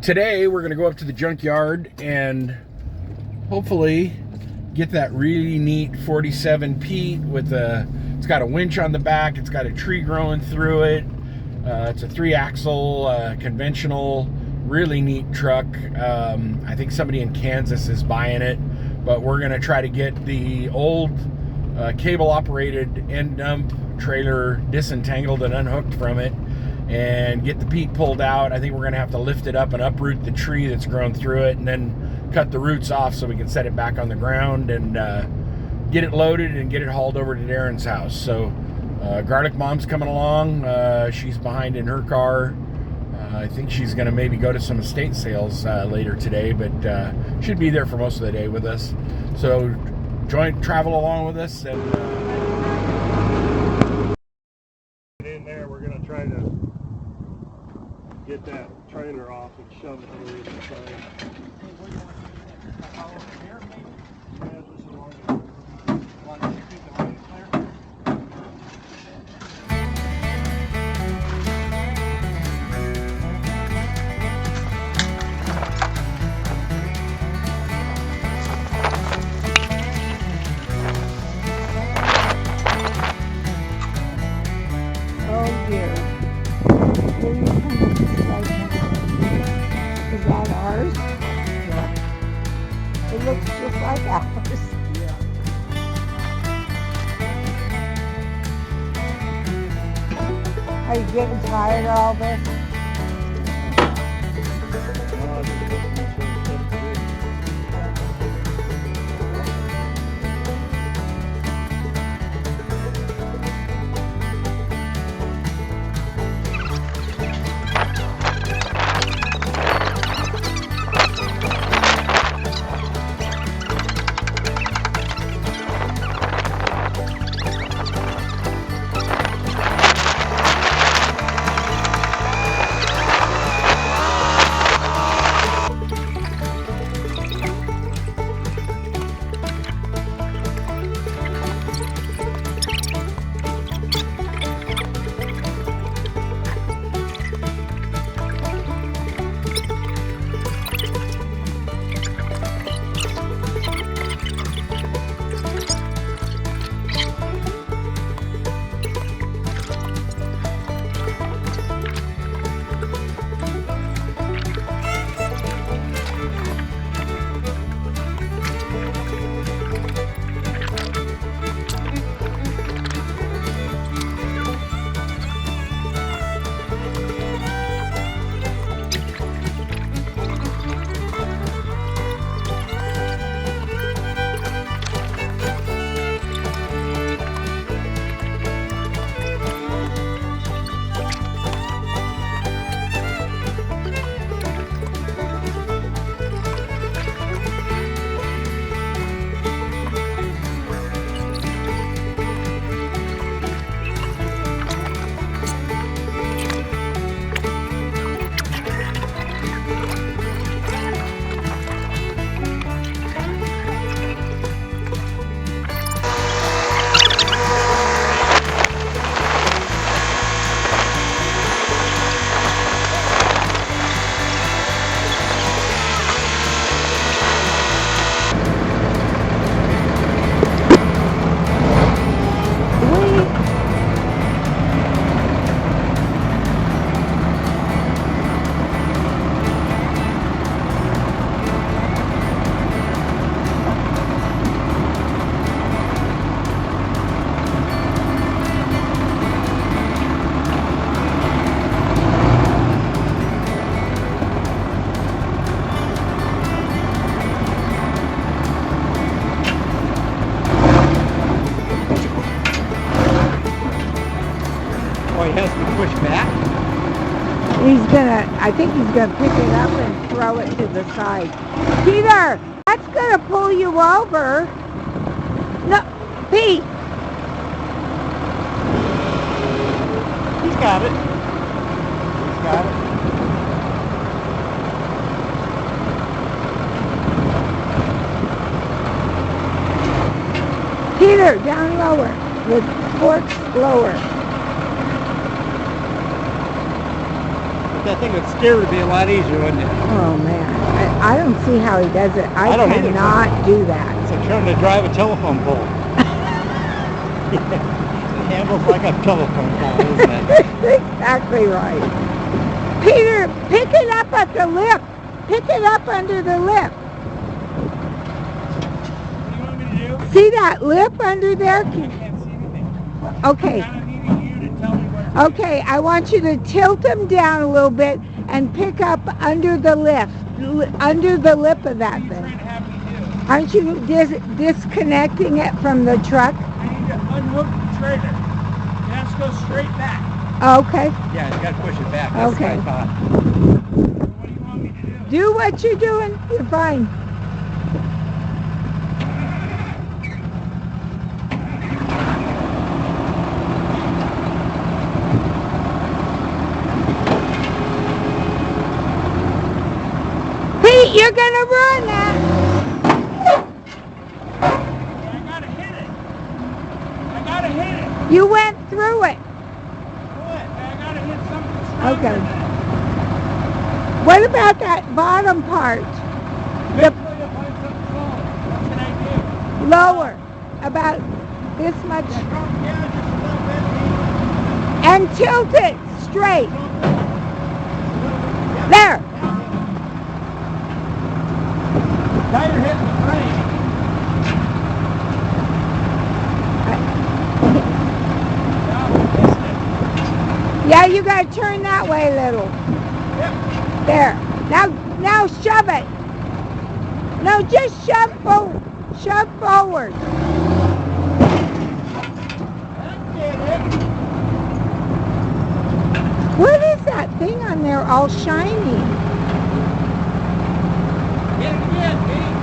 today we're going to go up to the junkyard and hopefully get that really neat 47 Pete with it's got a winch on the back, it's got a tree growing through it. It's a 3-axle conventional, really neat truck. I think somebody in Kansas is buying it, but we're going to try to get the old cable operated end dump trailer disentangled and unhooked from it and get the peat pulled out. I think we're going to have to lift it up and uproot the tree that's grown through it and then cut the roots off so we can set it back on the ground and get it loaded and get it hauled over to Darren's house. So Garlic Mom's coming along. She's behind in her car. I think she's going to maybe go to some estate sales later today, but should be there for most of the day with us. So travel along with us. And in there, we're going to try to get that trailer off and shove it over the side. Yeah, just along the Is that ours? Yeah. It looks just like ours. Yeah. Are you getting tired of all this? I think he's going to pick it up and throw it to the side. Peter, that's going to pull you over. No, Pete. He's got it. He's got it. Peter, down lower. The forks lower. that thing would steer would be a lot easier, wouldn't it? Oh man, I don't see how he does it. I don't either. cannot do that. It's like trying to drive a telephone pole. It handles like a telephone pole, isn't it? Exactly right. Peter, pick it up at the lip. Pick it up under the lip. What do you want me to do? See that lip under there? I can't see anything. Okay. I'm kind of needing you to tell me where. Okay, I want you to tilt them down a little bit and pick up under the lip, under the lip of that What are you trying thing. to have me do? Aren't you disconnecting it from the truck? I need to unhook the trailer. It has to go straight back. Okay. Yeah, you got to push it back. That's Okay. what I thought. What do you want me to do? Do what you're doing. You're fine. Pete, you're gonna ruin that. I gotta hit it. I gotta hit it. You went through it. What? I gotta hit something stronger Okay. than that. What about that bottom part? The Eventually you'll find something lower. What can I do? lower, about this much, Yeah, drop down just a little bit. and tilt it straight. Yeah. There. Now you're hitting the brake. Now we missed it. Yeah, you gotta turn that way a little. Yep. There. Now shove it. No, just shove forward. Shove forward. That did it. What is that thing on there all shiny? Hit it again, Pete.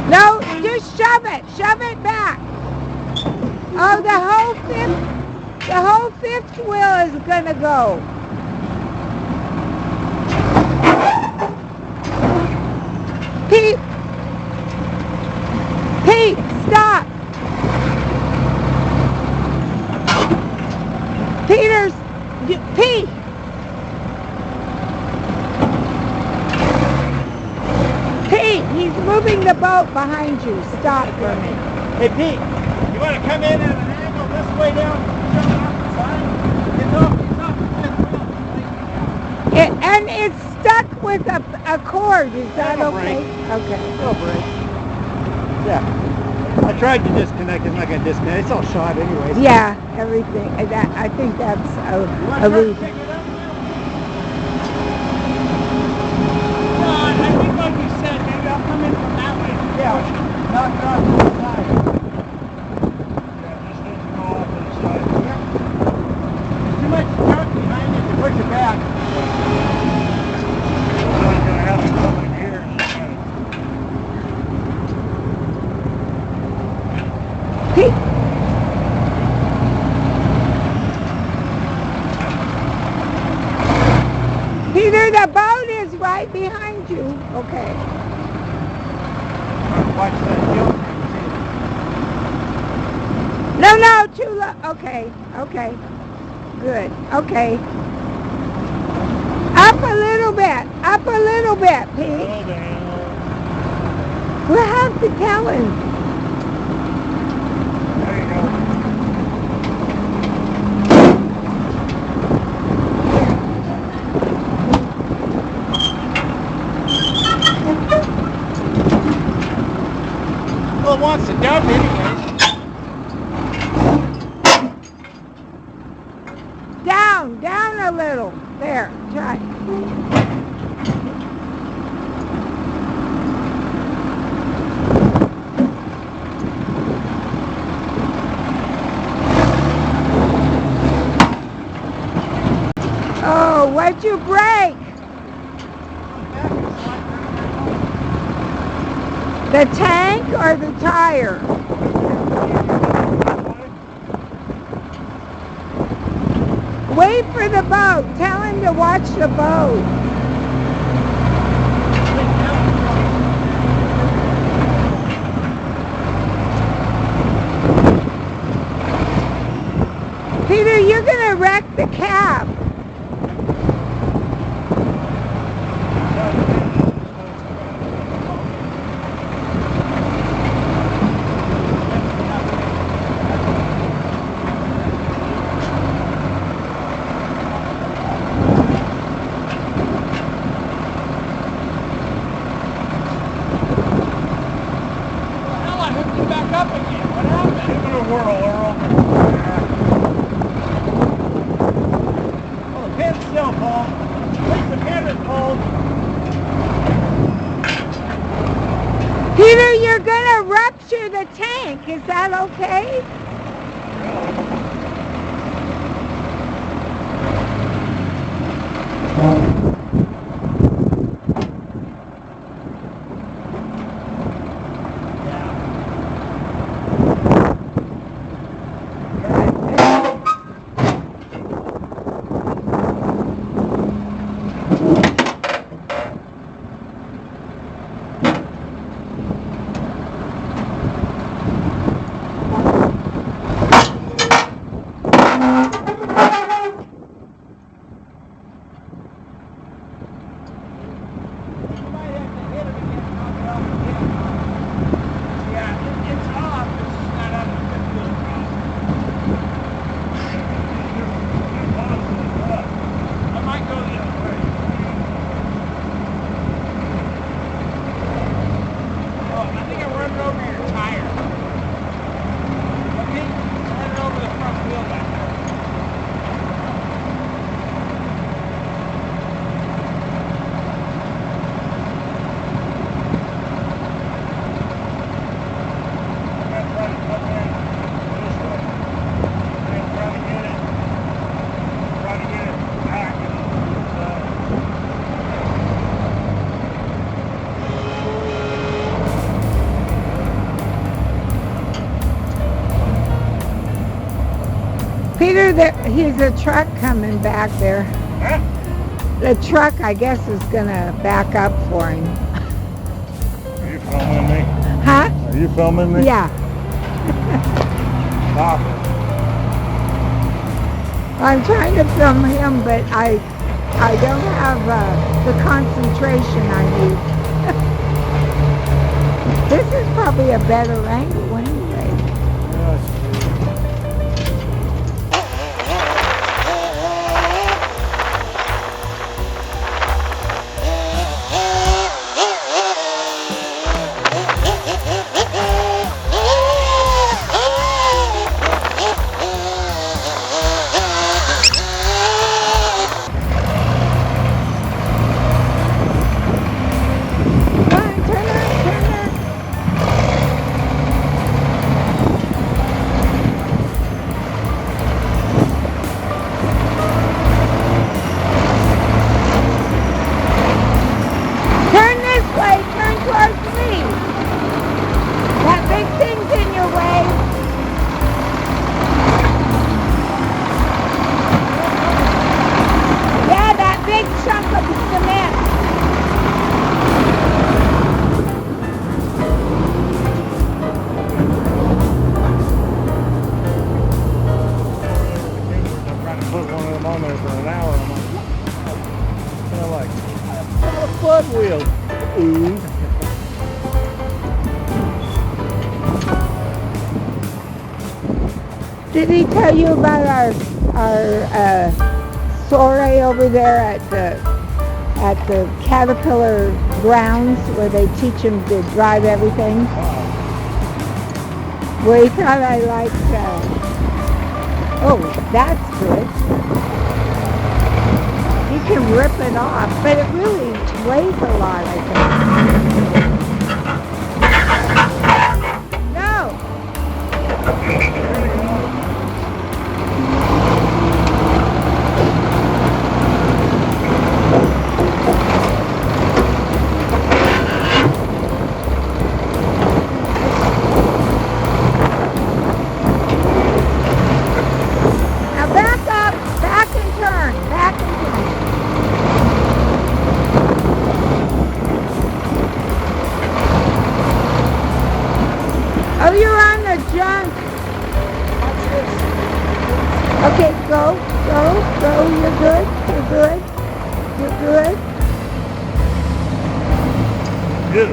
No, just shove it. Shove it back. Oh, the whole fifth wheel is gonna go. Pete, stop. Pete. Pete, he's moving the boat behind you. Stop for a minute. Hey, Pete, you want to come in at an angle this way down, jump off the side? It's off the fifth wheel. And it's stuck with a cord. Is that It'll okay? break. Okay. It'll break. Yeah. I tried to disconnect. It's not going to disconnect. It's all shot anyways. Yeah, everything. I think that's You a want to try to reason. pick it up? No, I think like you said, maybe I'll come in from that way. Yeah. Knock it off to the side. Yeah, just needs to go off to the side. There's too much truck behind it to push it back. Someone's gonna have to come in here. Pete. Peter, the boat is right behind you. Okay. Watch that hill. No, too low. Okay. Good. Okay. Up a little bit, Pete. Oh, damn. We'll have to tell him. There you go. Well, it wants to dump anyways. Down a little. There, try. Oh, what'd you break? The tank or the tire? Wait for the boat. Tell him to watch the boat. Is that okay? Peter, here's a truck coming back there. Huh? The truck, I guess, is gonna back up for him. Are you filming me? Huh? Are you filming me? Yeah. Stop it. I'm trying to film him, but I don't have the concentration I need. This is probably a better angle anyway. Yes. Come on, turn it. Turn this way, turn towards me. That big thing's in your way. Yeah, that big chunk of cement. I'm trying to put one of them on there for an hour. I'm like, a flood wheel. Ooh. Did he tell you about our soiree over there at the Caterpillar grounds where they teach him to drive everything? Well, he thought I liked. Oh, that's good. You can rip it off, but it really weighs a lot, I think. No. Now back up, back and turn, back and turn. Oh, you're on the junk. Okay, go. You're good. Good.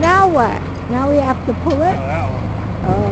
Now what? Now we have to pull it? That one. Oh.